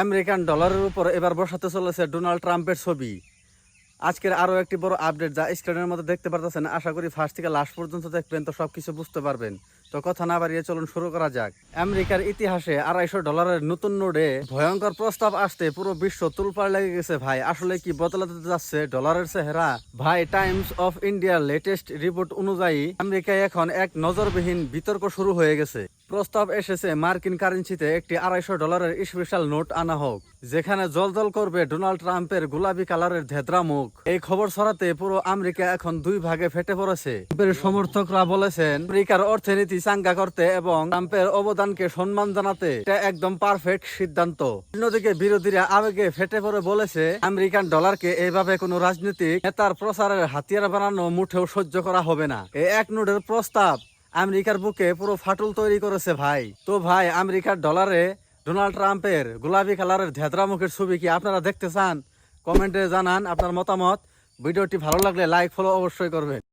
American ডলারের উপর এবার বসাতে চলেছে ডোনাল্ড ট্রাম্পের ছবি। আজকের আরো একটি বড় আপডেট যা স্ক্রিনের মধ্যে দেখতে পারতেছেন। আশা করি ফার্স্ট থেকে লাস্ট পর্যন্ত দেখবেন তো সবকিছু বুঝতে পারবেন। তো কথা না বাড়িয়ে চলুন শুরু করা যাক। আমেরিকার ইতিহাসে $250 নতুন নোটে ভয়ঙ্কর প্রস্তাব আসতে পুরো বিশ্ব তুলপাড় লেগে গেছে ভাই। আসলে কি বদলাতে যাচ্ছে ডলারের চেহারা ভাই? টাইমস অফ ইন্ডিয়ার লেটেস্ট রিপোর্ট অনুযায়ী আমেরিকায় এখন এক নজরবিহীন বিতর্ক শুরু হয়ে গেছে। প্রস্তাব এসেছে মার্কিন কারেন্সিতে একটি $250 স্পেশাল নোট আনা হোক, যেখানে জলজল করবে ডোনাল্ড ট্রাম্পের গোলাপি কালারের ধেদ্রা মুখ। এই খবর ছড়াতে পুরো আমেরিকা এখন দুই ভাগে ফেটে পড়েছে। ট্রাম্পের সমর্থকরা বলেছেন আমেরিকার অর্থনীতি চাঙ্গা করতে এবং ট্রাম্পের অবদানকে সম্মান জানাতে এটা একদম পারফেক্ট সিদ্ধান্ত। অন্যদিকে বিরোধীরা আবেগে ফেটে পড়ে বলেছে আমেরিকান ডলারকে এইভাবে কোনো রাজনৈতিক নেতার প্রচারের হাতিয়ার বানানো মুঠেও সহ্য করা হবে না। এই এক নোটের প্রস্তাব আমেরিকার বুকে পুরো ফাটল তৈরি করেছে ভাই। তো ভাই, আমেরিকার ডলারে ডোনাল্ড ট্রাম্পের গোলাপি কালারের ধেদ্রা মুখের ছবি কি আপনারা দেখতে চান? কমেন্টে জানান আপনার মতামত। ভিডিওটি ভালো লাগলে লাইক ফলো অবশ্যই করবেন।